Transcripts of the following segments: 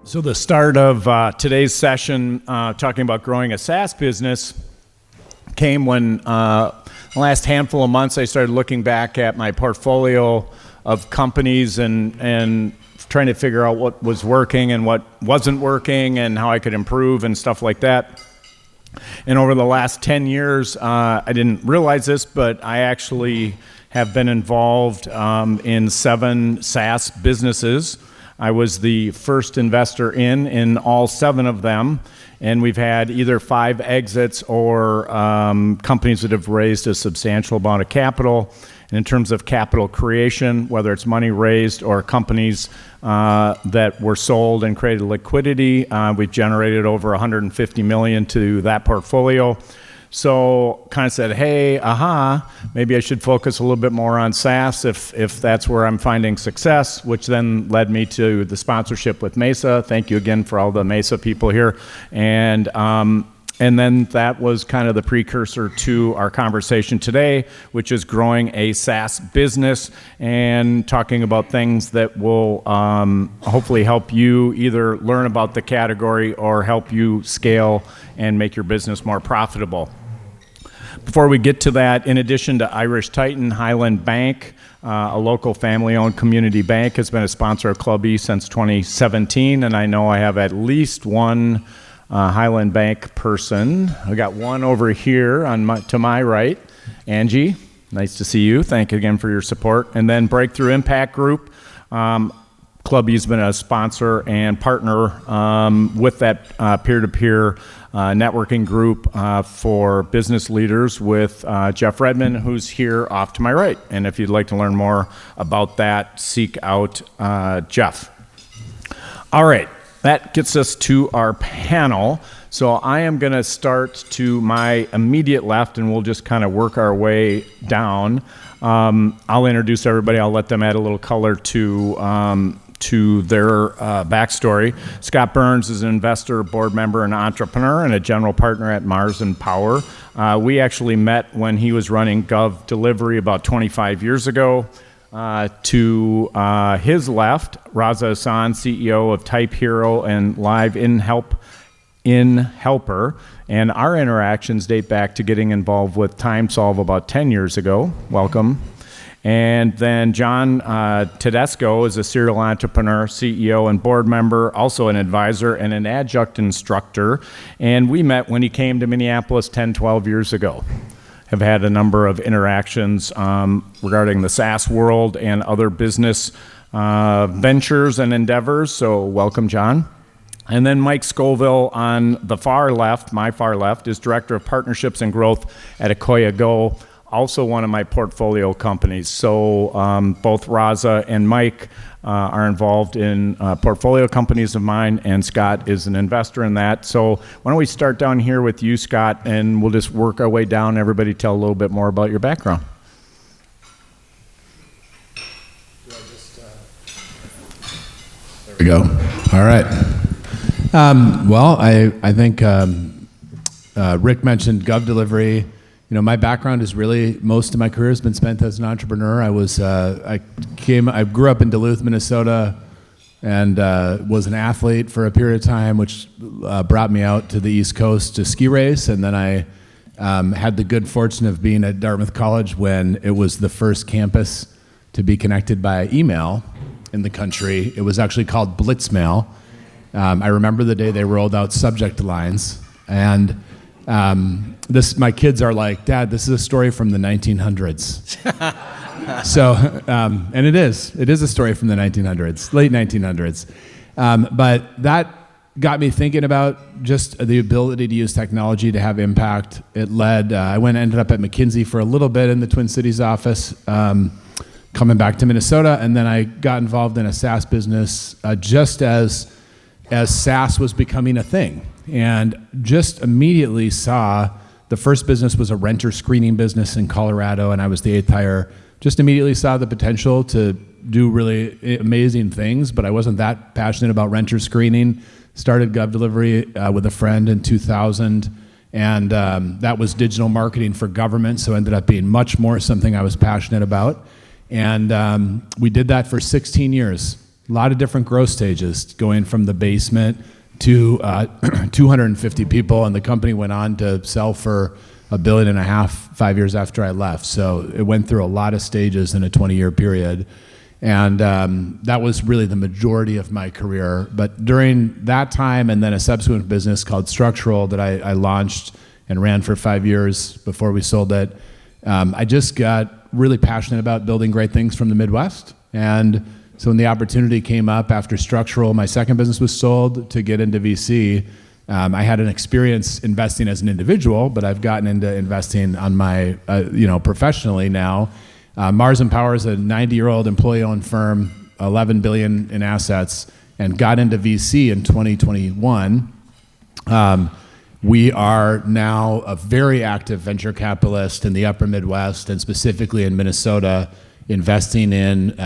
So the start of today's session, talking about growing a SaaS business, came when the last handful of months I started looking back at my portfolio of companies and trying to figure out what was working and what wasn't working and how I could improve and stuff like that. And over the last 10 years, I didn't realize this, but I actually have been involved in 7 SaaS businesses. I was the first investor in all 7 of them, and we've had either 5 exits or companies that have raised a substantial amount of capital. And in terms of capital creation, whether it's money raised or companies that were sold and created liquidity, we've generated over $150 million to that portfolio. So kind of said, hey, maybe I should focus a little bit more on SaaS if that's where I'm finding success, which then led me to the sponsorship with Mesa. Thank you again for all the Mesa people here. And then that was kind of the precursor to our conversation today, which is growing a SaaS business and talking about things that will hopefully help you either learn about the category or help you scale and make your business more profitable. Before we get to that, in addition to Irish Titan, Highland Bank, a local family-owned community bank, has been a sponsor of Club E since 2017, and I know I have at least one Highland Bank person. I got one over here to my right, Angie. Nice to see you. Thank you again for your support. And then Breakthrough Impact Group. Club E's been a sponsor and partner with that peer-to-peer networking group for business leaders with Jeff Redmond, who's here off to my right. And if you'd like to learn more about that, seek out Jeff. All right, that gets us to our panel. So I am going to start to my immediate left, and we'll just kind of work our way down. I'll introduce everybody. I'll let them add a little color to their backstory. Scott Burns is an investor, board member, and entrepreneur, and a general partner at Mairs Power. We actually met when he was running Gov Delivery about 25 years ago. To his left, Raza Hasan, CEO of TypeHero and Live in Helper. And our interactions date back to getting involved with TimeSolv about 10 years ago. Welcome. And then John Tedesco is a serial entrepreneur, CEO, and board member, also an advisor and an adjunct instructor. And we met when he came to Minneapolis 10, 12 years ago. Have had a number of interactions regarding the SaaS world and other business ventures and endeavors. So welcome, John. And then Mike Scoville on the far left, my far left, is Director of Partnerships and Growth at AkoyaGo, also one of my portfolio companies. So both Raza and Mike are involved in portfolio companies of mine, and Scott is an investor in that. So why don't we start down here with you, Scott, and we'll just work our way down. Everybody tell a little bit more about your background. There we go. All right. Well, I think Rick mentioned Gov Delivery. You know, my background is really, most of my career has been spent as an entrepreneur. I grew up in Duluth, Minnesota, and was an athlete for a period of time, which brought me out to the East Coast to ski race. And then I had the good fortune of being at Dartmouth College when it was the first campus to be connected by email in the country. It was actually called Blitzmail. I remember the day they rolled out subject lines, and my kids are like, Dad, this is a story from the 1900s. So, and it is a story from the 1900s, late 1900s. But that got me thinking about just the ability to use technology to have impact. It led, I ended up at McKinsey for a little bit in the Twin Cities office, coming back to Minnesota, and then I got involved in a SaaS business just as SaaS was becoming a thing. And just immediately saw, the first business was a renter screening business in Colorado, and I was the 8th hire. Just immediately saw the potential to do really amazing things, but I wasn't that passionate about renter screening. Started Gov Delivery with a friend in 2000, And that was digital marketing for government, so it ended up being much more something I was passionate about. And we did that for 16 years. A lot of different growth stages, going from the basement to 250 people, and the company went on to sell for $1.5 billion 5 years after I left. So it went through a lot of stages in a 20-year period. And that was really the majority of my career. But during that time, and then a subsequent business called Structural that I launched and ran for 5 years before we sold it, I just got really passionate about building great things from the Midwest. And so when the opportunity came up after Structural, my second business was sold, to get into VC, I had an experience investing as an individual, but I've gotten into investing on my, professionally now. Mairs Power is a 90-year-old employee-owned firm, $11 billion in assets, and got into VC in 2021. We are now a very active venture capitalist in the upper Midwest, and specifically in Minnesota, investing in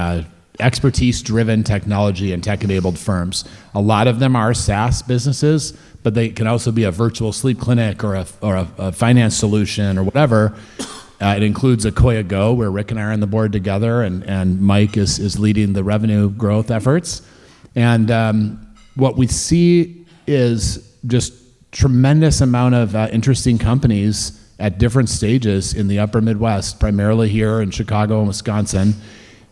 expertise-driven technology and tech-enabled firms. A lot of them are SaaS businesses, but they can also be a virtual sleep clinic or a finance solution or whatever. It includes AkoyaGo, where Rick and I are on the board together, and Mike is leading the revenue growth efforts. And what we see is just tremendous amount of interesting companies at different stages in the upper Midwest, primarily here in Chicago and Wisconsin,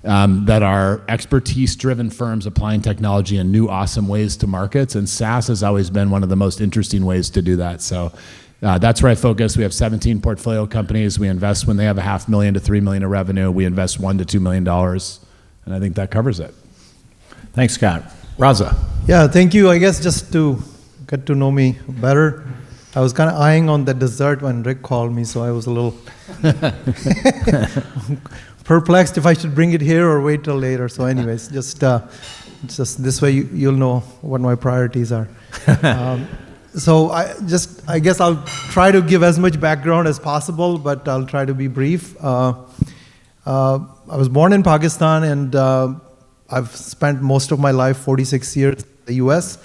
that are expertise-driven firms applying technology in new, awesome ways to markets. And SaaS has always been one of the most interesting ways to do that. So that's where I focus. We have 17 portfolio companies. We invest when they have $500,000 to $3 million of revenue. We invest $1 to $2 million, and I think that covers it. Thanks, Scott. Raza. Yeah, thank you. I guess just to get to know me better, I was kind of eyeing on the dessert when Rick called me, so I was a little perplexed if I should bring it here or wait till later. So anyways, just this way you'll know what my priorities are. So I guess I'll try to give as much background as possible, but I'll try to be brief. I was born in Pakistan, and I've spent most of my life, 46 years in the US,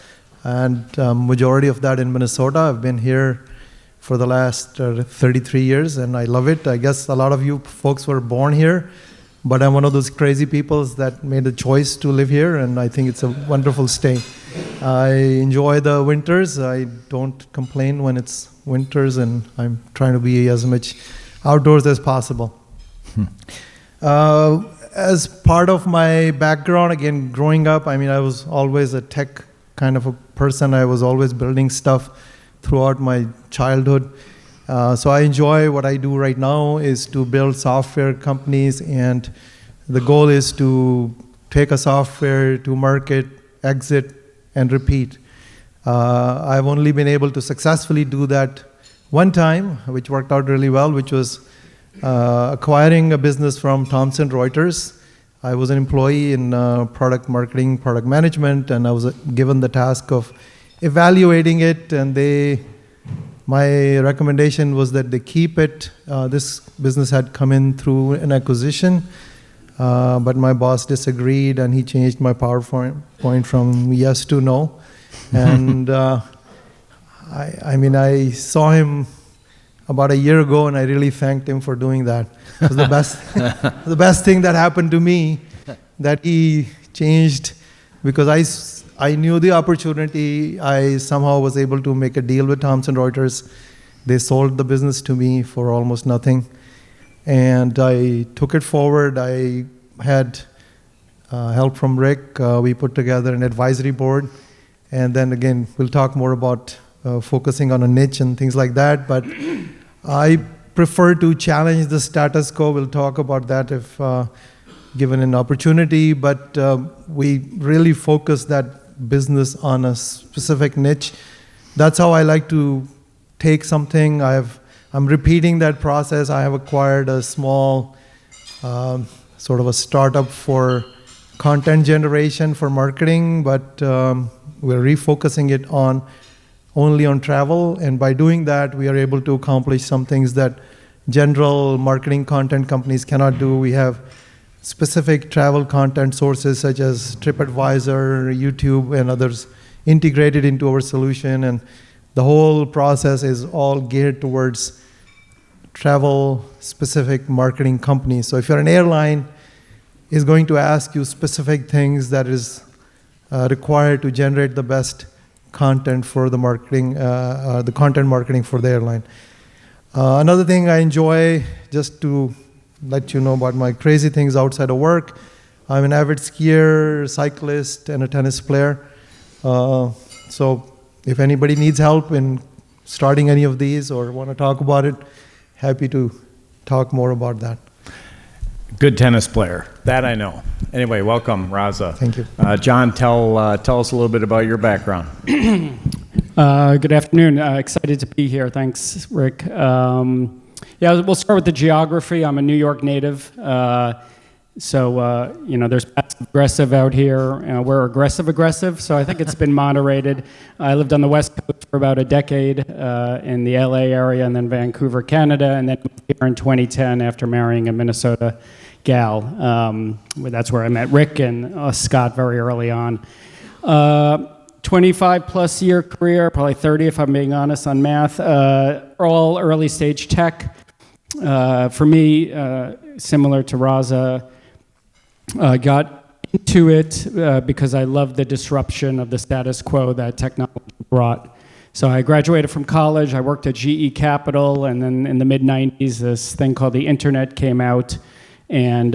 and majority of that in Minnesota. I've been here for the last 33 years, and I love it. I guess a lot of you folks were born here, but I'm one of those crazy people that made a choice to live here, and I think it's a wonderful state. I enjoy the winters. I don't complain when it's winters, and I'm trying to be as much outdoors as possible. As part of my background, again, growing up, I was always a tech kind of a person. I was always building stuff throughout my childhood. So I enjoy what I do right now is to build software companies, and the goal is to take a software to market, exit, and repeat. I've only been able to successfully do that one time, which worked out really well, which was acquiring a business from Thomson Reuters. I was an employee in product marketing, product management, and I was given the task of evaluating it, and my recommendation was that they keep it. This business had come in through an acquisition, but my boss disagreed, and he changed my PowerPoint from yes to no. And I saw him about a year ago, and I really thanked him for doing that. It was the best thing that happened to me, that he changed, because I knew the opportunity. I somehow was able to make a deal with Thomson Reuters. They sold the business to me for almost nothing, and I took it forward. I had help from Rick. We put together an advisory board, and then again, we'll talk more about focusing on a niche and things like that, but I prefer to challenge the status quo. We'll talk about that if given an opportunity, but we really focus that business on a specific niche. That's how I like to take something. I'm repeating that process. I have acquired a small sort of a startup for content generation for marketing, but we're refocusing it only on travel, and by doing that, we are able to accomplish some things that general marketing content companies cannot do. We have specific travel content sources such as TripAdvisor, YouTube, and others integrated into our solution, and the whole process is all geared towards travel-specific marketing companies. So if you're an airline, it's going to ask you specific things that is required to generate the best content for the marketing, the content marketing for the airline. Another thing I enjoy, just to let you know about my crazy things outside of work, I'm an avid skier, cyclist, and a tennis player. So if anybody needs help in starting any of these or want to talk about it, happy to talk more about that. Good tennis player. That I know. Anyway, welcome, Raza. Thank you. John, tell us a little bit about your background. Good afternoon. Excited to be here. Thanks, Rick. Yeah, we'll start with the geography. I'm a New York native. So, there's passive aggressive out here. We're aggressive. So I think it's been moderated. I lived on the West Coast for about a decade in the LA area and then Vancouver, Canada, and then moved here in 2010 after marrying a Minnesota gal. That's where I met Rick and Scott very early on. 25 plus year career, probably 30 if I'm being honest on math, all early stage tech. For me, similar to Raza, got into it because I loved the disruption of the status quo that technology brought. So I graduated from college, I worked at GE Capital, and then in the mid-90s, this thing called the internet came out, and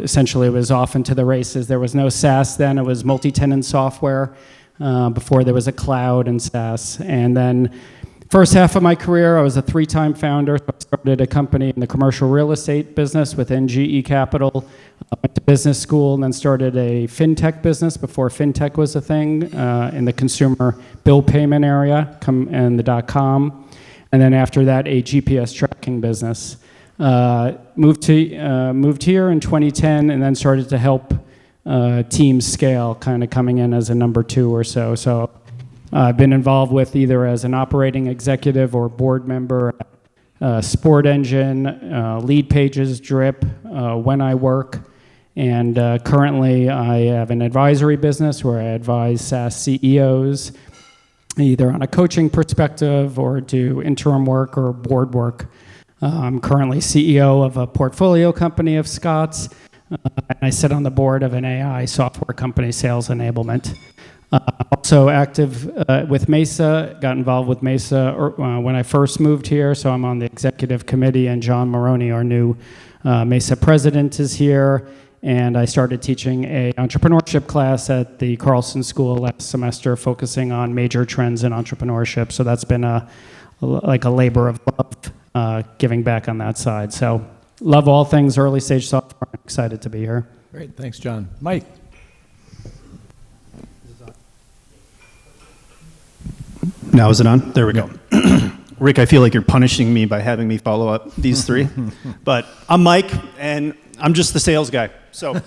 essentially it was off into the races. There was no SaaS then, it was multi-tenant software before there was a cloud and SaaS. And then first half of my career, I was a 3-time founder. So I started a company in the commercial real estate business within GE Capital. Went to business school and then started a fintech business before fintech was a thing in the consumer bill payment area and the .com. And then after that, a GPS tracking business. Moved here in 2010 and then started to help teams scale, kind of coming in as a number 2 or so. So I've been involved with either as an operating executive or board member at Sport Engine, Lead Pages, Drip, When I Work, and currently I have an advisory business where I advise SaaS CEOs either on a coaching perspective or do interim work or board work. I'm currently CEO of a portfolio company of Scott's, and I sit on the board of an AI software company, Sales Enablement. Also active with Mesa, got involved with Mesa when I first moved here, so I'm on the executive committee, and John Maroney, our new Mesa president, is here, and I started teaching an entrepreneurship class at the Carlson School last semester, focusing on major trends in entrepreneurship, so that's been like a labor of love, giving back on that side. So love all things early stage software. I'm excited to be here. Great, thanks, John. Mike. Now is it on? There we go. Rick, I feel like you're punishing me by having me follow up these 3. But I'm Mike, and I'm just the sales guy. So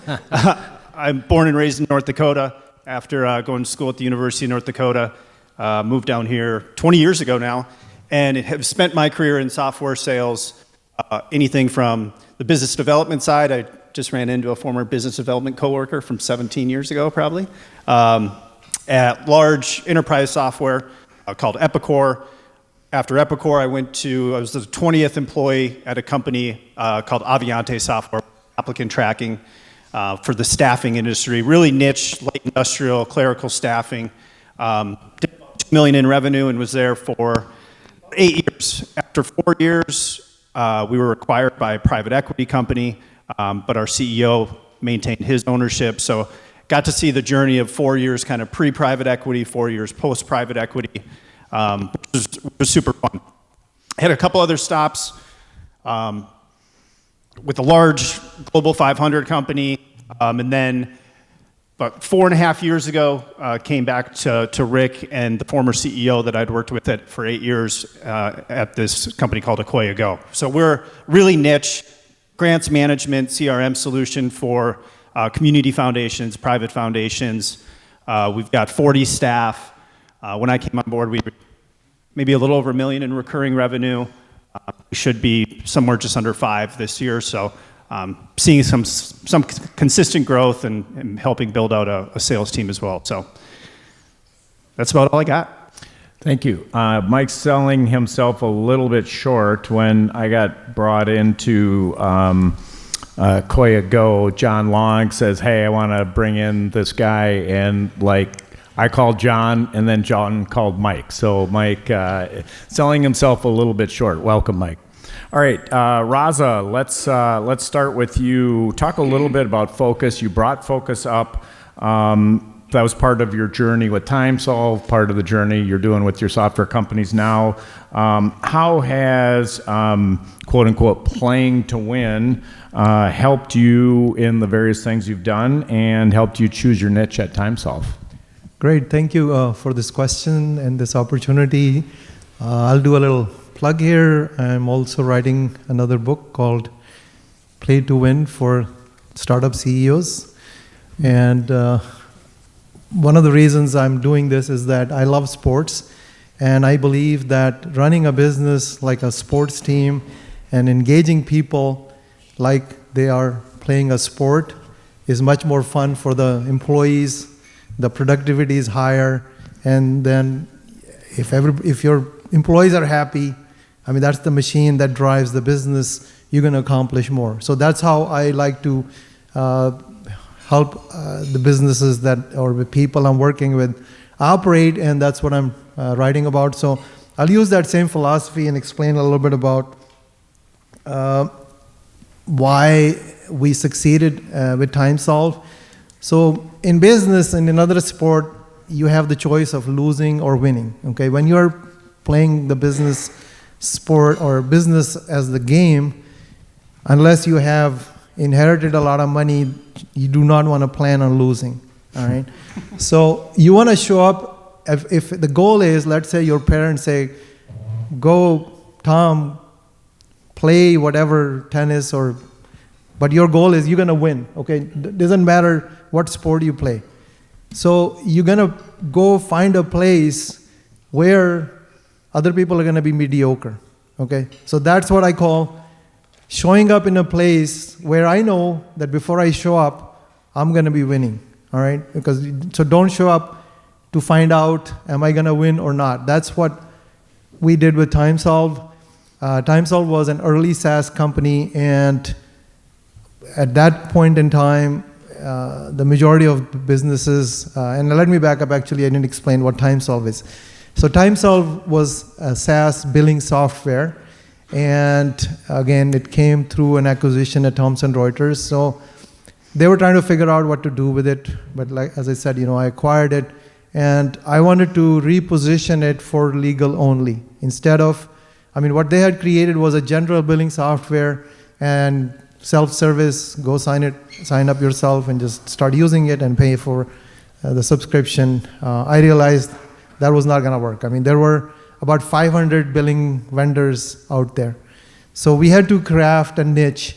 I'm born and raised in North Dakota. After going to school at the University of North Dakota, moved down here 20 years ago now, and have spent my career in software sales, anything from the business development side. I just ran into a former business development coworker from 17 years ago, probably, at large enterprise software called Epicor. After Epicor, I was the 20th employee at a company called Aviante Software, applicant tracking for the staffing industry, really niche, light industrial, clerical staffing. Did $2 million in revenue and was there for 8 years. After 4 years, we were acquired by a private equity company, but our CEO maintained his ownership. So got to see the journey of 4 years kind of pre-private equity, 4 years post-private equity, which was super fun. Had a couple other stops with a large Global 500 company, and then about 4.5 years ago, came back to Rick and the former CEO that I'd worked with for 8 years at this company called AkoyaGo. So we're really niche, grants management, CRM solution for community foundations, private foundations. We've got 40 staff. When I came on board, we were maybe a little over $1 million in recurring revenue. We should be somewhere just under 5 this year. So seeing some consistent growth and helping build out a sales team as well. So that's about all I got. Thank you. Mike's selling himself a little bit short. When I got brought into AkoyaGo, John Long says, hey, I want to bring in this guy. And I called John, and then John called Mike. So Mike selling himself a little bit short. Welcome, Mike. All right, Raza, let's start with you. Talk a little bit about focus. You brought focus up. That was part of your journey with TimeSolv, part of the journey you're doing with your software companies now. How has, quote unquote, playing to win helped you in the various things you've done and helped you choose your niche at TimeSolv? Great, thank you for this question and this opportunity. I'll do a little plug here. I'm also writing another book called Play to Win for Startup CEOs. And one of the reasons I'm doing this is that I love sports, and I believe that running a business like a sports team and engaging people like they are playing a sport is much more fun for the employees. The productivity is higher, and then if your employees are happy, I mean, that's the machine that drives the business, you're going to accomplish more. So that's how I like to help the businesses or the people I'm working with operate, and that's what I'm writing about. So I'll use that same philosophy and explain a little bit about why we succeeded with TimeSolv. So in business and in other sport, you have the choice of losing or winning. Okay, when you're playing the business sport or business as the game, unless you have inherited a lot of money, you do not want to plan on losing. All right. So you want to show up. If the goal is, let's say your parents say, "Go, Tom, play whatever tennis," but your goal is you're gonna win. Okay, doesn't matter what sport you play. So you're gonna go find a place where other people are gonna be mediocre. Okay, so that's what I call showing up in a place where I know that before I show up, I'm going to be winning, all right? So don't show up to find out, am I going to win or not? That's what we did with TimeSolv. TimeSolv was an early SaaS company, and at that point in time, the majority of businesses, and let me back up, actually, I didn't explain what TimeSolv is. So TimeSolv was a SaaS billing software. And again, it came through an acquisition at Thomson Reuters. So they were trying to figure out what to do with it. But as I said, I acquired it. And I wanted to reposition it for legal only. Instead of, what they had created was a general billing software and self-service, go sign up yourself and just start using it and pay for the subscription. I realized that was not going to work. There were about 500 billing vendors out there. So we had to craft a niche.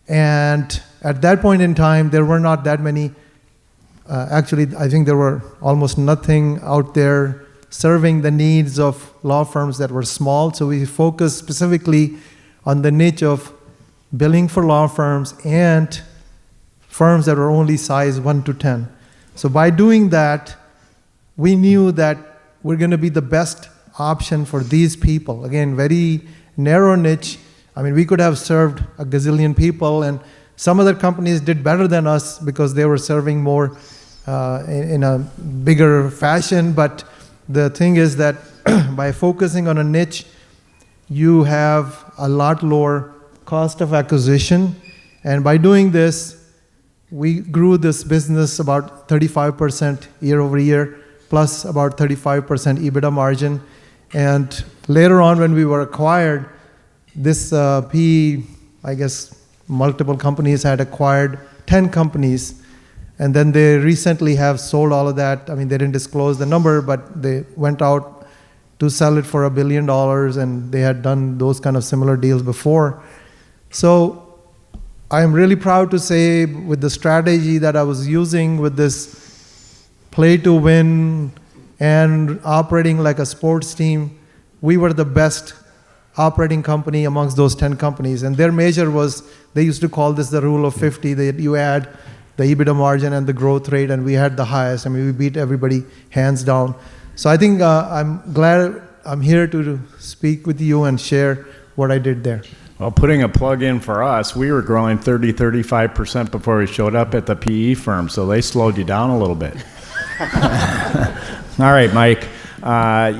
And at that point in time, there were not that many. Actually, I think there were almost nothing out there serving the needs of law firms that were small. So we focused specifically on the niche of billing for law firms and firms that were only size 1 to 10. So by doing that, we knew that we're going to be the best option for these people. Again, very narrow niche. We could have served a gazillion people, and some other companies did better than us because they were serving more in a bigger fashion. But the thing is that by focusing on a niche, you have a lot lower cost of acquisition. And by doing this, we grew this business about 35% year over year, plus about 35% EBITDA margin. And later on, when we were acquired, this PE, I guess multiple companies had acquired 10 companies, and then they recently have sold all of that. They didn't disclose the number, but they went out to sell it for $1 billion, and they had done those kind of similar deals before. So I'm really proud to say, with the strategy that I was using with this play to win and operating like a sports team, we were the best operating company amongst those 10 companies. And their measure was, they used to call this the rule of 50, that you add the EBITDA margin and the growth rate, and we had the highest. We beat everybody hands down. So I think I'm glad I'm here to speak with you and share what I did there. Well, putting a plug in for us, we were growing 35% before we showed up at the PE firm, so they slowed you down a little bit. All right, Mike,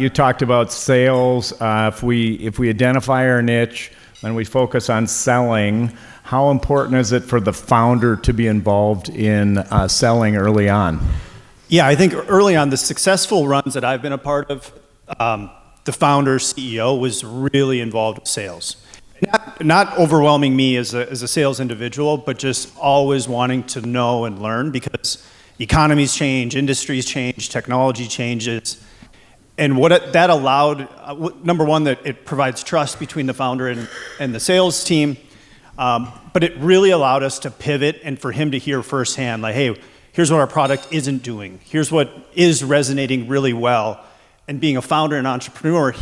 you talked about sales. If we identify our niche and we focus on selling, how important is it for the founder to be involved in selling early on? Yeah, I think early on, the successful runs that I've been a part of, the founder, CEO, was really involved with sales. Not overwhelming me as a sales individual, but just always wanting to know and learn, because economies change, industries change, technology changes. And what that allowed, number one, that it provides trust between the founder and the sales team, but it really allowed us to pivot and for him to hear firsthand, like, hey, here's what our product isn't doing. Here's what is resonating really well. And being a founder and entrepreneur,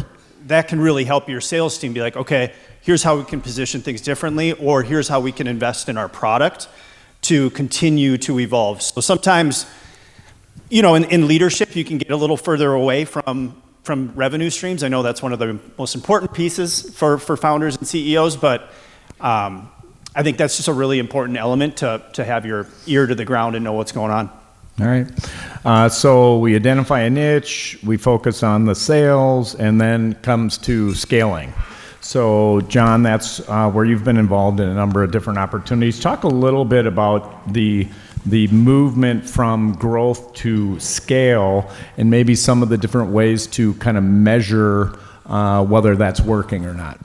that can really help your sales team be like, okay, here's how we can position things differently, or here's how we can invest in our product to continue to evolve. So sometimes, in leadership, you can get a little further away from revenue streams. I know that's one of the most important pieces for founders and CEOs, but I think that's just a really important element to have your ear to the ground and know what's going on. All right. So we identify a niche, we focus on the sales, and then comes to scaling. So, John, that's where you've been involved in a number of different opportunities. Talk a little bit about the movement from growth to scale, and maybe some of the different ways to kind of measure whether that's working or not.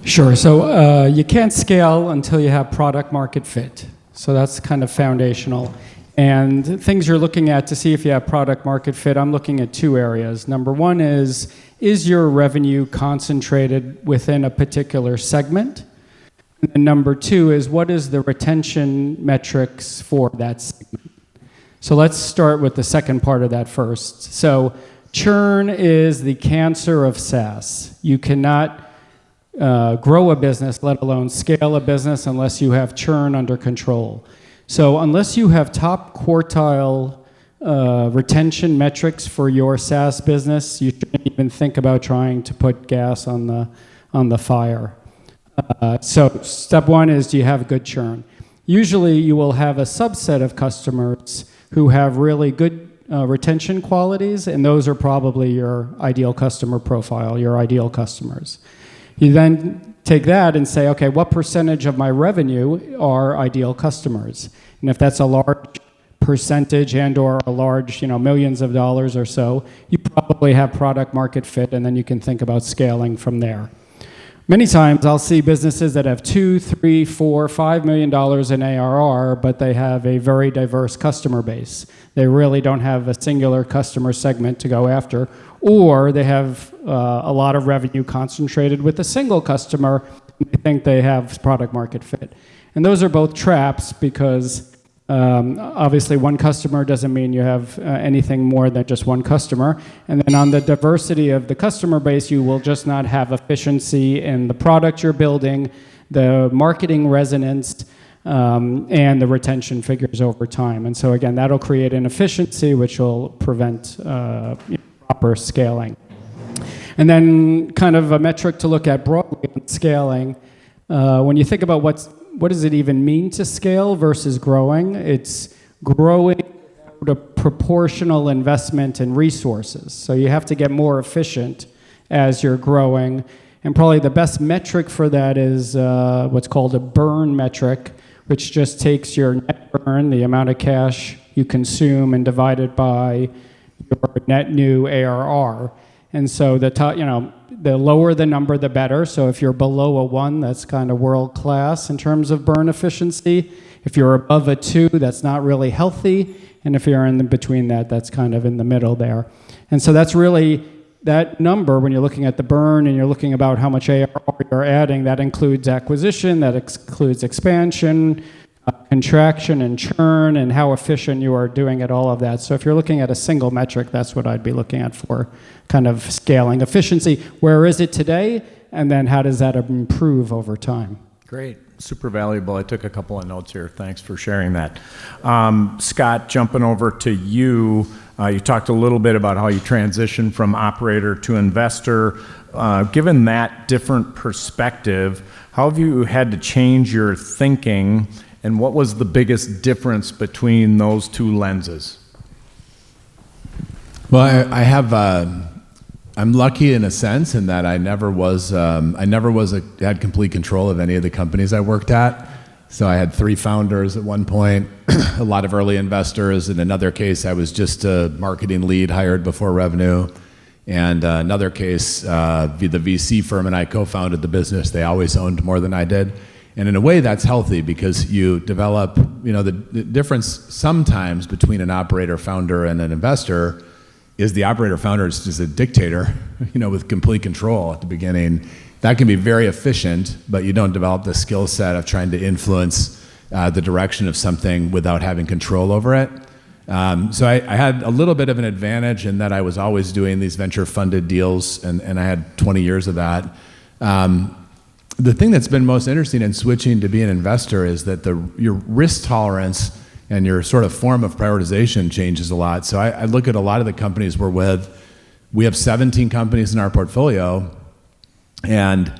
Sure. So you can't scale until you have product market fit. So that's kind of foundational. And things you're looking at to see if you have product market fit, I'm looking at two areas. Number one is your revenue concentrated within a particular segment? And number two is, what is the retention metrics for that segment? So let's start with the second part of that first. So churn is the cancer of SaaS. You cannot grow a business, let alone scale a business, unless you have churn under control. So unless you have top quartile retention metrics for your SaaS business, you shouldn't even think about trying to put gas on the fire. So step one is, do you have good churn? Usually you will have a subset of customers who have really good retention qualities, and those are probably your ideal customer profile, your ideal customers. You then take that and say, okay, what percentage of my revenue are ideal customers? And if that's a large percentage and or a large, millions of dollars or so, you probably have product market fit, and then you can think about scaling from there. Many times I'll see businesses that have $2, $3, $4, $5 million in ARR, but they have a very diverse customer base. They really don't have a singular customer segment to go after, or they have a lot of revenue concentrated with a single customer, and they think they have product market fit. And those are both traps, because obviously one customer doesn't mean you have anything more than just one customer. And then on the diversity of the customer base, you will just not have efficiency in the product you're building, the marketing resonance, and the retention figures over time. And so again, that'll create inefficiency, which will prevent proper scaling. And then kind of a metric to look at broadly on scaling, when you think about what does it even mean to scale versus growing? It's growing without a proportional investment in resources. So you have to get more efficient as you're growing. And probably the best metric for that is what's called a burn metric, which just takes your net burn, the amount of cash you consume, and divide it by your net new ARR. And so the lower the number, the better. So if you're below a 1, that's kind of world class in terms of burn efficiency. If you're above a 2, that's not really healthy. And if you're in between that, that's kind of in the middle there. And so that's really that number, when you're looking at the burn and you're looking about how much ARR you're adding, that includes acquisition, that includes expansion, contraction and churn, and how efficient you are doing at all of that. So if you're looking at a single metric, that's what I'd be looking at for kind of scaling efficiency. Where is it today? And then how does that improve over time? Great. super valuable. I took a couple of notes here. Thanks for sharing that. Scott, jumping over to you. You talked a little bit about how you transitioned from operator to investor. Given that different perspective, how have you had to change your thinking, and what was the biggest difference between those two lenses? Well, I have. I'm lucky in a sense in that I never had complete control of any of the companies I worked at. So I had 3 founders at one point, a lot of early investors. In another case, I was just a marketing lead hired before revenue. And another case, the VC firm and I co-founded the business. They always owned more than I did. And in a way, that's healthy because you develop, the difference sometimes between an operator founder and an investor is the operator founder is just a dictator, with complete control at the beginning. That can be very efficient, but you don't develop the skill set of trying to influence the direction of something without having control over it. So I had a little bit of an advantage in that I was always doing these venture-funded deals, and I had 20 years of that. The thing that's been most interesting in switching to be an investor is that your risk tolerance and your sort of form of prioritization changes a lot. So I look at a lot of the companies we're with. We have 17 companies in our portfolio, and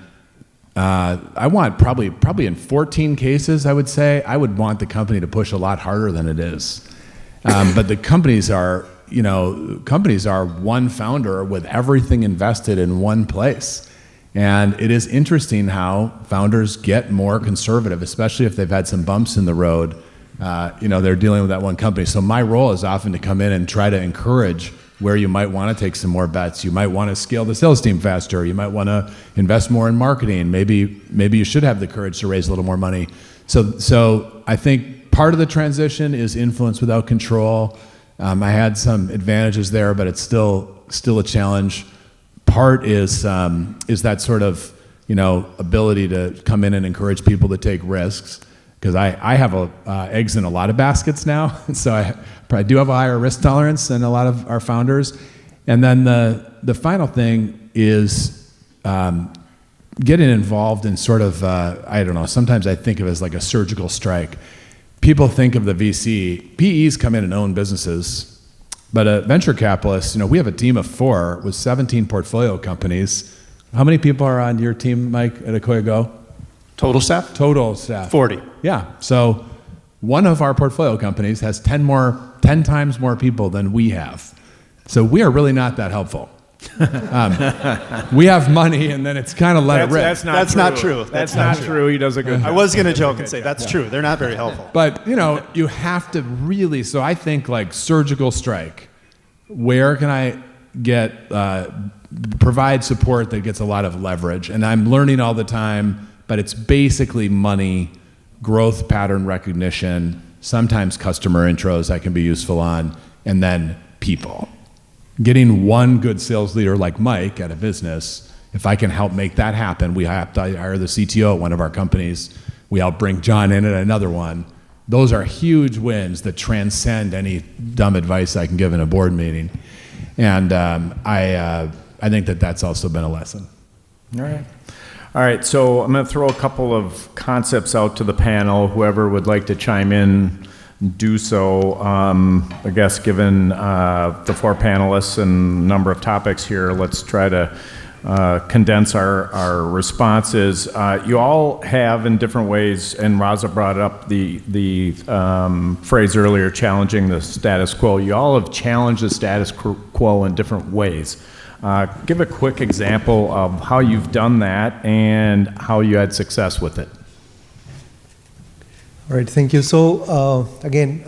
I want probably in 14 cases, I would say, I would want the company to push a lot harder than it is. But the companies are one founder with everything invested in one place. And it is interesting how founders get more conservative, especially if they've had some bumps in the road. They're dealing with that one company. So my role is often to come in and try to encourage where you might want to take some more bets. You might want to scale the sales team faster. You might want to invest more in marketing. Maybe you should have the courage to raise a little more money. So I think part of the transition is influence without control. I had some advantages there, but it's still a challenge. Part is that sort of ability to come in and encourage people to take risks. Because I have eggs in a lot of baskets now, so I probably do have a higher risk tolerance than a lot of our founders. And then the final thing is getting involved in sort of, sometimes I think of it as like a surgical strike. People think of the VC, PEs come in and own businesses, but a venture capitalist, we have a team of 4 with 17 portfolio companies. How many people are on your team, Mike, at AkoyaGo? Total staff? Total staff. 40. Yeah. So one of our portfolio companies has 10 times more people than we have. So we are really not that helpful. We have money, and then it's kind of let it rip. That's not true. That's not true. He does a good job. I was going to joke and say that's true. They're not very helpful. But, you have to really, so I think like surgical strike. Where can I provide support that gets a lot of leverage? And I'm learning all the time. But it's basically money, growth pattern recognition, sometimes customer intros I can be useful on, and then people. Getting one good sales leader like Mike at a business, if I can help make that happen, we have to hire the CTO at one of our companies. We help bring John in at another one. Those are huge wins that transcend any dumb advice I can give in a board meeting. And I think that's also been a lesson. All right, so I'm going to throw a couple of concepts out to the panel. Whoever would like to chime in, do so. I guess given the 4 panelists and number of topics here, let's try to condense our responses. You all have, in different ways, and Raza brought up the phrase earlier, challenging the status quo. You all have challenged the status quo in different ways. Give a quick example of how you've done that and how you had success with it. All right, thank you. So again,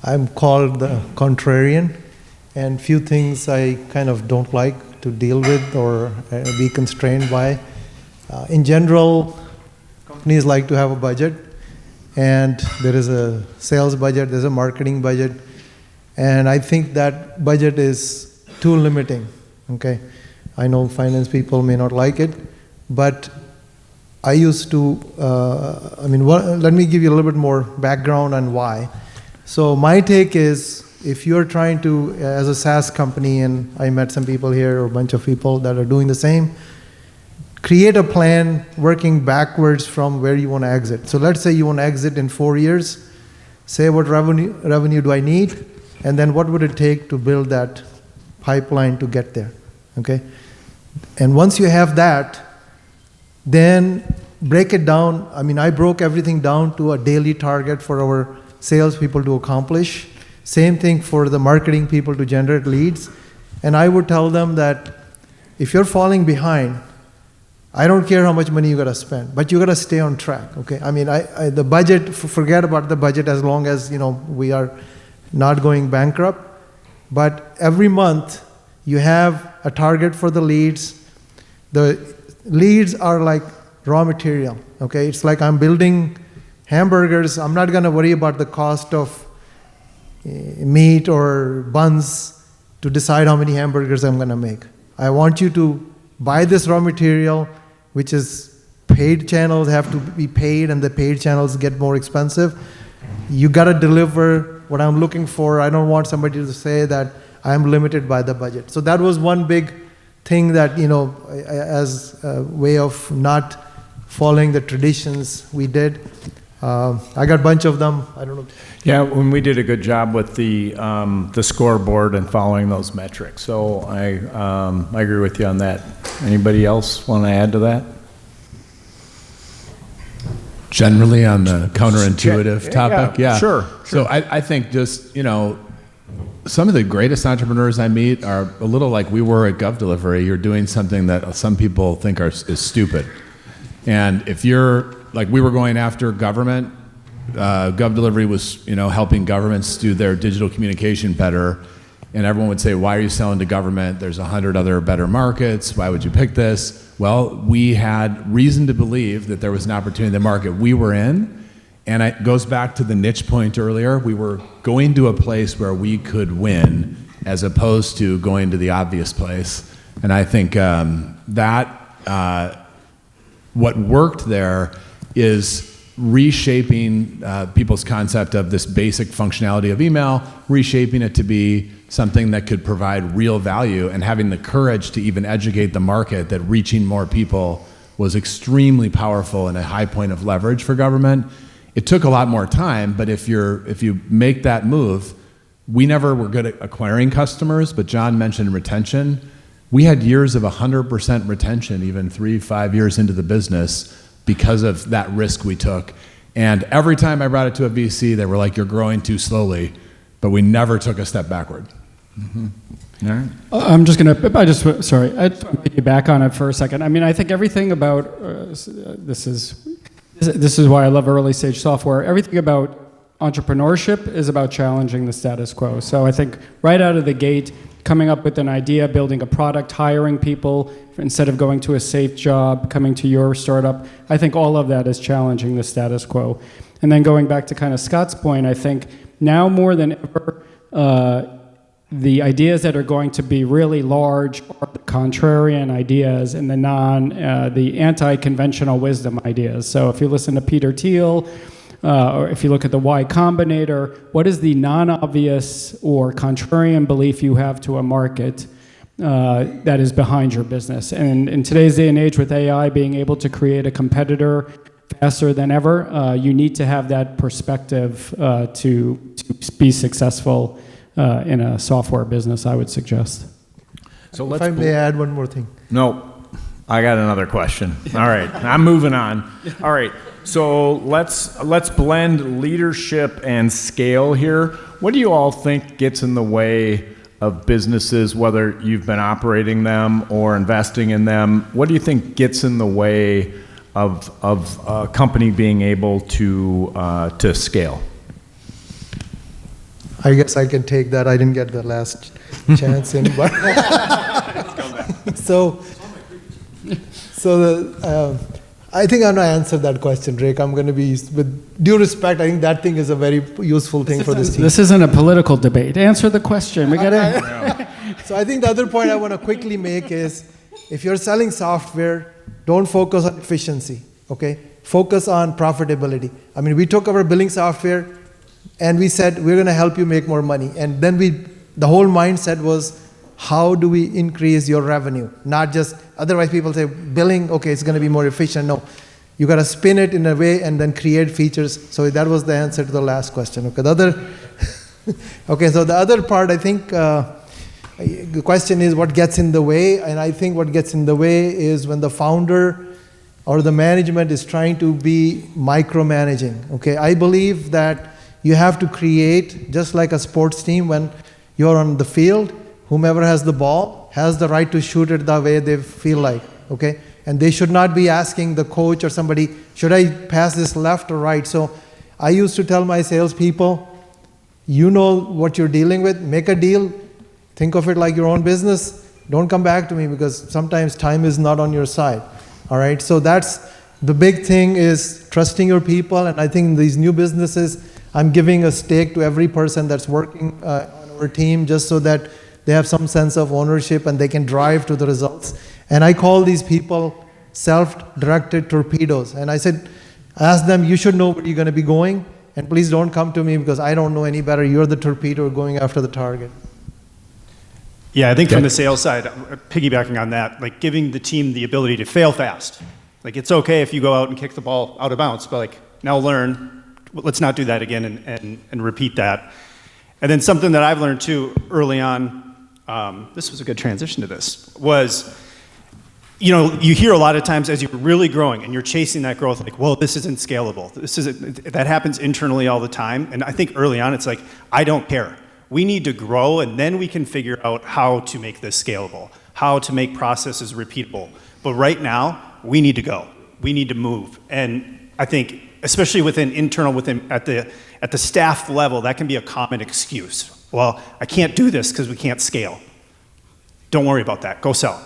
I'm called the contrarian, and few things I kind of don't like to deal with or be constrained by. In general, companies like to have a budget, and there is a sales budget, there's a marketing budget, and I think that budget is too limiting, okay? I know finance people may not like it, but I used to, let me give you a little bit more background on why. So my take is, if you're trying to, as a SaaS company, and I met some people here, or a bunch of people that are doing the same, create a plan working backwards from where you want to exit. So let's say you want to exit in 4 years. Say what revenue do I need, and then what would it take to build that pipeline to get there, okay? And once you have that, then break it down. I mean, I broke everything down to a daily target for our salespeople to accomplish. Same thing for the marketing people to generate leads. And I would tell them that if you're falling behind, I don't care how much money you gotta spend, but you gotta stay on track, okay? I mean, the budget, forget about the budget as long as, we are not going bankrupt. But every month, you have a target for the leads. The leads are like raw material, okay? It's like I'm building hamburgers. I'm not gonna worry about the cost of meat or buns to decide how many hamburgers I'm gonna make. I want you to buy this raw material, which is paid channels have to be paid, and the paid channels get more expensive. You gotta deliver what I'm looking for. I don't want somebody to say that I'm limited by the budget. So that was one big thing that, as a way of not following the traditions we did. I got a bunch of them. I don't know. Yeah, when we did a good job with the scoreboard and following those metrics. So I agree with you on that. Anybody else want to add to that? Generally on the counterintuitive topic, yeah. Sure. So I think just, some of the greatest entrepreneurs I meet are a little like we were at GovDelivery. You're doing something that some people think is stupid. And if you're, like we were going after government, GovDelivery was, helping governments do their digital communication better. And everyone would say, why are you selling to government? There's 100 other better markets. Why would you pick this? Well, we had reason to believe that there was an opportunity in the market we were in. And it goes back to the niche point earlier. We were going to a place where we could win as opposed to going to the obvious place. And I think what worked there is reshaping people's concept of this basic functionality of email, reshaping it to be something that could provide real value, and having the courage to even educate the market that reaching more people was extremely powerful and a high point of leverage for government. It took a lot more time, but if you make that move, we never were good at acquiring customers, but John mentioned retention. We had years of 100% retention, even 3-5 years into the business, because of that risk we took. And every time I brought it to a VC, they were like, you're growing too slowly, but we never took a step backward. Mm-hmm. All right. I'd piggyback on it for a second. I mean, I think everything about, this is why I love early stage software. Everything about entrepreneurship is about challenging the status quo. So I think right out of the gate, coming up with an idea, building a product, hiring people, instead of going to a safe job, coming to your startup, I think all of that is challenging the status quo. And then going back to kind of Scott's point, I think now more than ever, the ideas that are going to be really large are the contrarian ideas and the anti-conventional wisdom ideas. So if you listen to Peter Thiel, or if you look at the Y Combinator, what is the non-obvious or contrarian belief you have to a market that is behind your business? And in today's day and age with AI being able to create a competitor faster than ever, you need to have that perspective to be successful in a software business, I would suggest. So if I may add one more thing. No, I got another question. All right, I'm moving on. All right, so let's blend leadership and scale here. What do you all think gets in the way of businesses, whether you've been operating them or investing in them? What do you think gets in the way of a company being able to scale? I guess I can take that. I didn't get the last chance in, but I think I'm going to answer that question, Rick. I'm going to be, with due respect, I think that thing is a very useful thing for this team. This isn't a political debate. Answer the question. We got to. So I think the other point I want to quickly make is, if you're selling software, don't focus on efficiency. Okay, focus on profitability. I mean, we took our billing software, and we said we're going to help you make more money, and then the whole mindset was how do we increase your revenue? Not just, otherwise people say billing, okay, it's going to be more efficient. No, you got to spin it in a way and then create features. So that was the answer to the last question. Okay, okay, so the other part, I think, the question is what gets in the way, and I think what gets in the way is when the founder or the management is trying to be micromanaging. Okay, I believe that you have to create, just like a sports team, when you're on the field, whomever has the ball has the right to shoot it the way they feel like, okay? And they should not be asking the coach or somebody, should I pass this left or right? So I used to tell my salespeople, you know what you're dealing with, make a deal, think of it like your own business, don't come back to me because sometimes time is not on your side, all right? So that's the big thing, is trusting your people, and I think in these new businesses, I'm giving a stake to every person that's working on our team just so that they have some sense of ownership and they can drive to the results. And I call these people self-directed torpedoes. And I said, ask them, you should know where you're going to be going, and please don't come to me because I don't know any better. You're the torpedo going after the target. Yeah, I think from the sales side, piggybacking on that, like giving the team the ability to fail fast. Like it's okay if you go out and kick the ball out of bounds, but like now learn, let's not do that again and repeat that. And then something that I've learned too early on, this was a good transition to this, was, you know, you hear a lot of times as you're really growing and you're chasing that growth, like, well, this isn't scalable. That happens internally all the time. And I think early on it's like, I don't care. We need to grow, and then we can figure out how to make this scalable, how to make processes repeatable. But right now, we need to go. We need to move. And I think, especially within at the staff level, that can be a common excuse. Well, I can't do this because we can't scale. Don't worry about that. Go sell.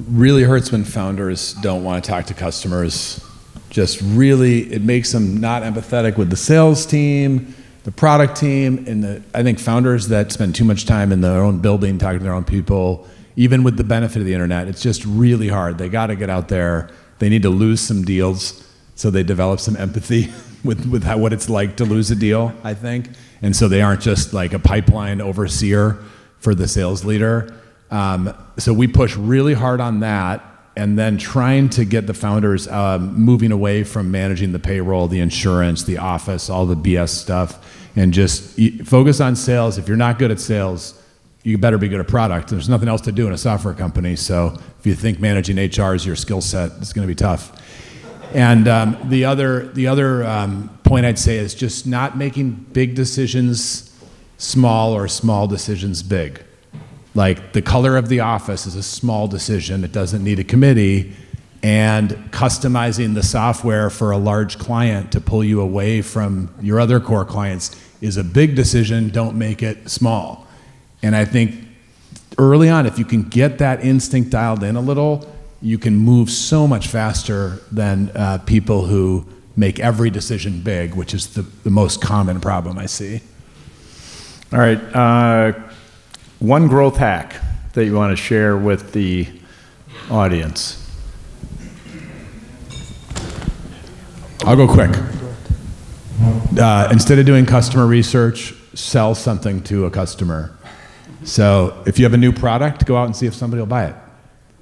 Really hurts when founders don't want to talk to customers. Just really, it makes them not empathetic with the sales team, the product team, and I think founders that spend too much time in their own building, talking to their own people, even with the benefit of the internet, it's just really hard. They got to get out there. They need to lose some deals so they develop some empathy with what it's like to lose a deal, I think. And so they aren't just like a pipeline overseer for the sales leader. So we push really hard on that, and then trying to get the founders moving away from managing the payroll, the insurance, the office, all the BS stuff, and just focus on sales. If you're not good at sales, you better be good at product. There's nothing else to do in a software company. So if you think managing HR is your skill set, it's going to be tough. And the other point I'd say is just not making big decisions small or small decisions big. Like the color of the office is a small decision. It doesn't need a committee. And customizing the software for a large client to pull you away from your other core clients is a big decision. Don't make it small. And I think early on, if you can get that instinct dialed in a little, you can move so much faster than people who make every decision big, which is the most common problem I see. All right. One growth hack that you want to share with the audience. I'll go quick. Instead of doing customer research, sell something to a customer. So if you have a new product, go out and see if somebody will buy it.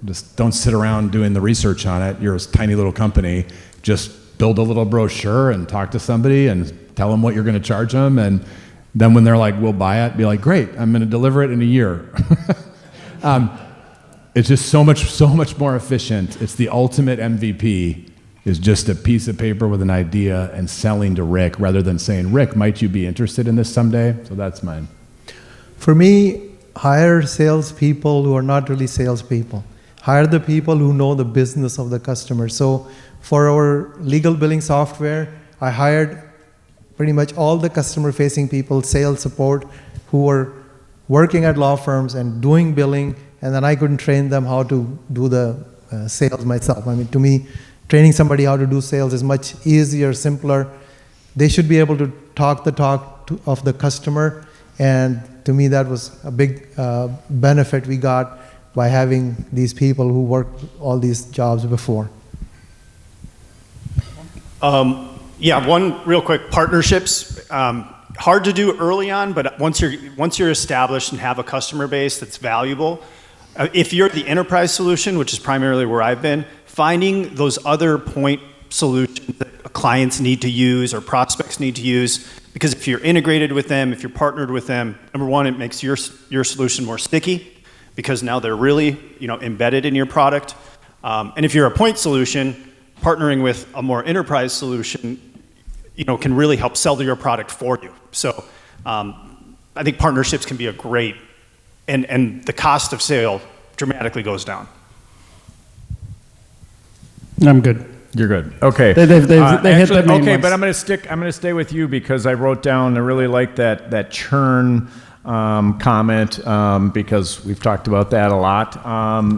Just don't sit around doing the research on it. You're a tiny little company. Just build a little brochure and talk to somebody and tell them what you're going to charge them. And then when they're like, we'll buy it, be like, great, I'm going to deliver it in a year. It's just so much more efficient. It's the ultimate MVP, is just a piece of paper with an idea and selling to Rick rather than saying, Rick, might you be interested in this someday? So that's mine. For me, hire salespeople who are not really salespeople. Hire the people who know the business of the customer. So for our legal billing software, I hired pretty much all the customer-facing people, sales support, who were working at law firms and doing billing, and then I couldn't train them how to do the sales myself. I mean, to me, training somebody how to do sales is much easier, simpler. They should be able to talk the talk of the customer, and to me, that was a big benefit we got by having these people who worked all these jobs before. Yeah, one real quick, partnerships. hard to do early on, but once you're established and have a customer base that's valuable, if you're the enterprise solution, which is primarily where I've been, finding those other point solutions that clients need to use or prospects need to use, because if you're integrated with them, if you're partnered with them, number one, it makes your solution more sticky, because now they're really embedded in your product. And if you're a point solution, partnering with a more enterprise solution, can really help sell your product for you. So I think partnerships can be a great, and the cost of sale dramatically goes down. I'm good. You're good. Okay. They hit the main okay, ones. but I'm gonna stay with you because I wrote down. I really like that churn comment because we've talked about that a lot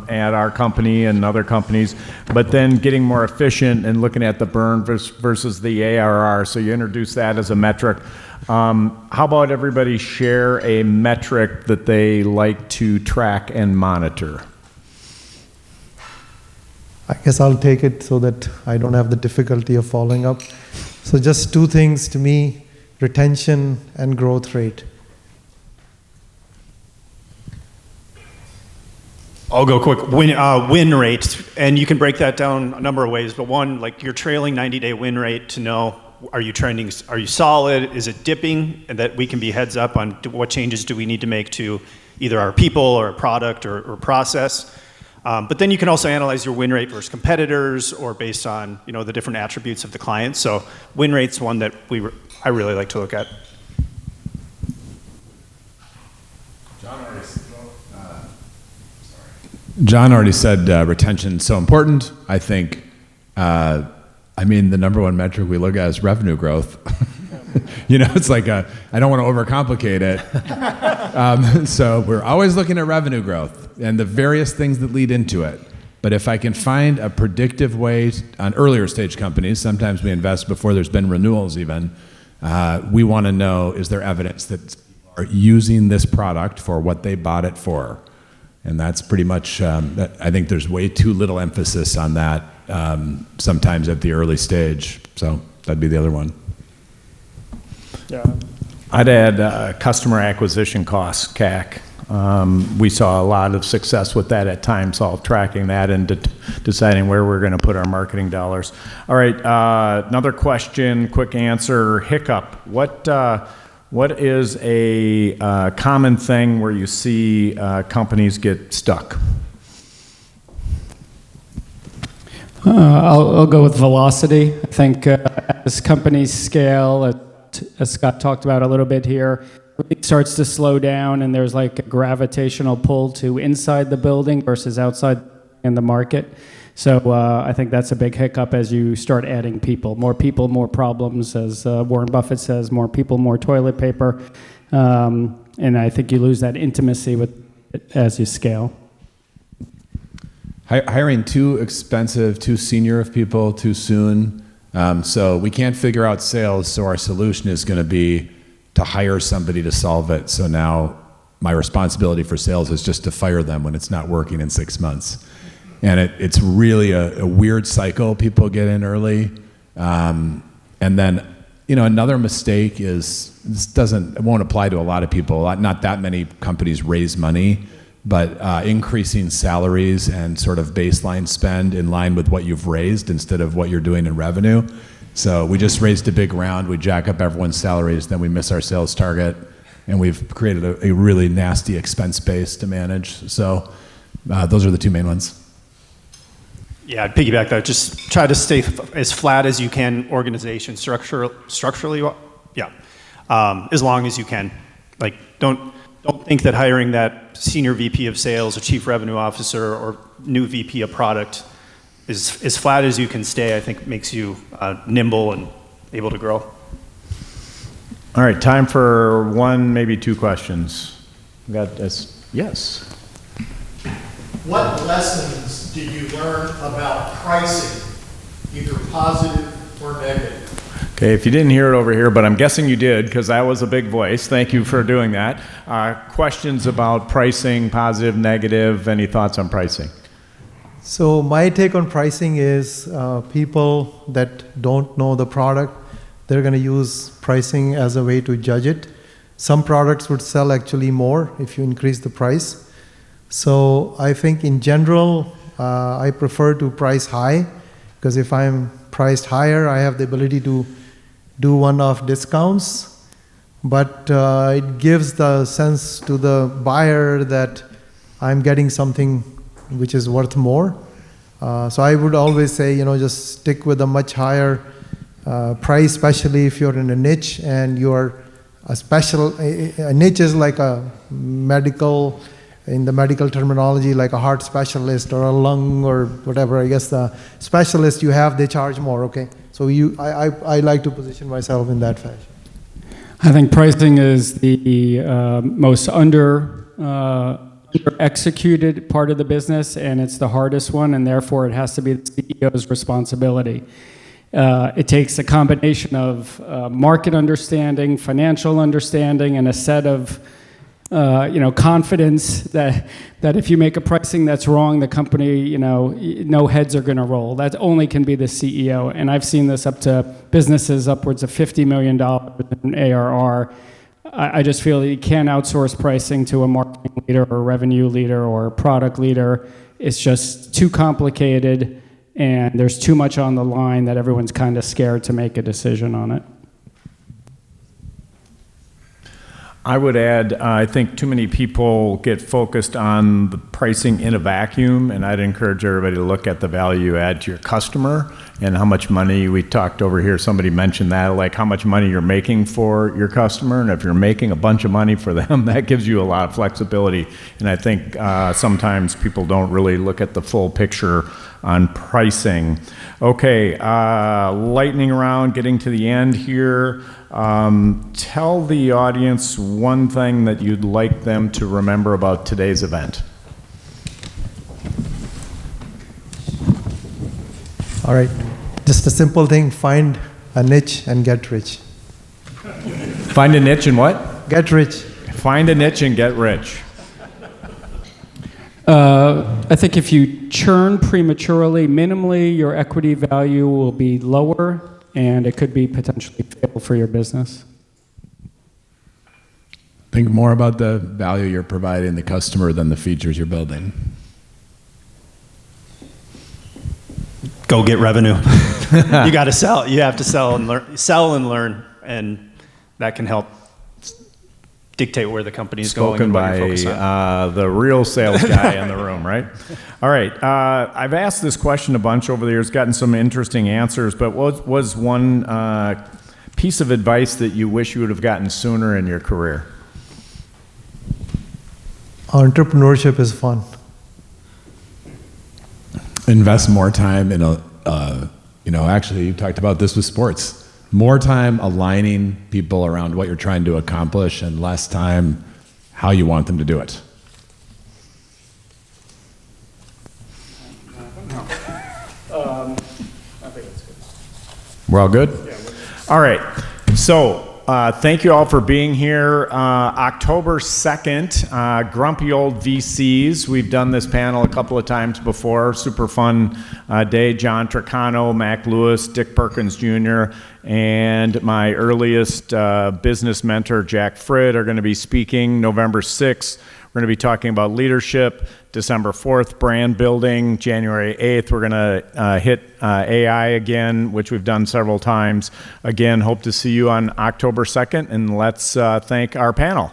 at our company and other companies. But then getting more efficient and looking at the burn versus the ARR. So you introduce that as a metric. How about everybody share a metric that they like to track and monitor? I guess I'll take it so that I don't have the difficulty of following up. So just two things to me, retention and growth rate. I'll go quick. Win rate, and you can break that down a number of ways, but one, like your trailing 90-day win rate to know, are you trending, are you solid, is it dipping, and that we can be heads up on what changes do we need to make to either our people or a product or process. But then you can also analyze your win rate versus competitors or based on the different attributes of the client. So win rate's one that I really like to look at. John already said retention is so important. I think, the number one metric we look at is revenue growth. It's like I don't want to overcomplicate it. So we're always looking at revenue growth and the various things that lead into it. But if I can find a predictive way on earlier stage companies, sometimes we invest before there's been renewals even, we want to know, is there evidence that people are using this product for what they bought it for? And that's pretty much, I think there's way too little emphasis on that sometimes at the early stage. So that'd be the other one. Yeah. I'd add customer acquisition costs, CAC. We saw a lot of success with that at TimeSolv, tracking that and deciding where we're going to put our marketing dollars. All right, another question, quick answer, hiccup. What is a common thing where you see companies get stuck? I'll go with velocity. I think as companies scale, as Scott talked about a little bit here, it starts to slow down and there's like a gravitational pull to inside the building versus outside in the market. So I think that's a big hiccup as you start adding people, more problems, as Warren Buffett says, more people, more toilet paper. And I think you lose that intimacy with it as you scale. Hiring too expensive, too senior of people too soon. So we can't figure out sales, so our solution is going to be to hire somebody to solve it. So now my responsibility for sales is just to fire them when it's not working in 6 months. And it's really a weird cycle people get in early. And then, another mistake is, it won't apply to a lot of people. Not that many companies raise money, but increasing salaries and sort of baseline spend in line with what you've raised instead of what you're doing in revenue. So we just raised a big round, we jack up everyone's salaries, then we miss our sales target, and we've created a really nasty expense base to manage. So those are the two main ones. Yeah, I'd piggyback that. Just try to stay as flat as you can, organization structurally. Yeah, as long as you can. Like, don't think that hiring that senior VP of sales or chief revenue officer or new VP of product is as flat as you can stay. I think makes you nimble and able to grow. All right, time for one, maybe two questions. We got this. Yes. What lessons did you learn about pricing, either positive or negative? Okay, if you didn't hear it over here, but I'm guessing you did because that was a big voice. Thank you for doing that. Questions about pricing, positive, negative, any thoughts on pricing? So my take on pricing is people that don't know the product, they're going to use pricing as a way to judge it. Some products would sell actually more if you increase the price. So I think in general, I prefer to price high, because if I'm priced higher, I have the ability to do one-off discounts. But it gives the sense to the buyer that I'm getting something which is worth more. So I would always say, just stick with a much higher price, especially if you're in a niche and you're a niche is like a medical, in the medical terminology, like a heart specialist or a lung or whatever. I guess the specialist you have, they charge more, okay? So I like to position myself in that fashion. I think pricing is the most executed part of the business, and it's the hardest one, and therefore it has to be the CEO's responsibility. It takes a combination of market understanding, financial understanding, and a set of confidence that if you make a pricing that's wrong, the company, no heads are going to roll. That only can be the CEO. And I've seen this up to businesses upwards of $50 million in ARR. I just feel that you can't outsource pricing to a marketing leader or revenue leader or product leader. It's just too complicated, and there's too much on the line that everyone's kind of scared to make a decision on it. I would add, I think too many people get focused on the pricing in a vacuum, and I'd encourage everybody to look at the value you add to your customer and how much money, we talked over here, somebody mentioned that, like how much money you're making for your customer, and if you're making a bunch of money for them, that gives you a lot of flexibility. And I think sometimes people don't really look at the full picture on pricing. Okay, lightning round, getting to the end here. Tell the audience one thing that you'd like them to remember about today's event. All right, just a simple thing, find a niche and get rich. Find a niche and what? Get rich. Find a niche and get rich. I think if you churn prematurely, minimally, your equity value will be lower, and it could be potentially fatal for your business. Think more about the value you're providing the customer than the features you're building. Go get revenue. You got to sell. You have to sell and learn, and that can help dictate where the company is going. Spoken by the real sales guy in the room, right? All right. I've asked this question a bunch over the years, gotten some interesting answers, but what was one piece of advice that you wish you would have gotten sooner in your career? Entrepreneurship is fun. Invest more time in actually you talked about this with sports. More time aligning people around what you're trying to accomplish and less time how you want them to do it. I think that's good. We're all good? Yeah. All right. So thank you all for being here. October 2nd, Grumpy Old VCs. We've done this panel a couple of times before. Super fun day. John Tricano, Mac Lewis, Dick Perkins Jr., and my earliest business mentor, Jack Frid, are going to be speaking November 6th. We're going to be talking about leadership. December 4th, brand building. January 8th, we're going to hit AI again, which we've done several times. Again, hope to see you on October 2nd, and let's thank our panel.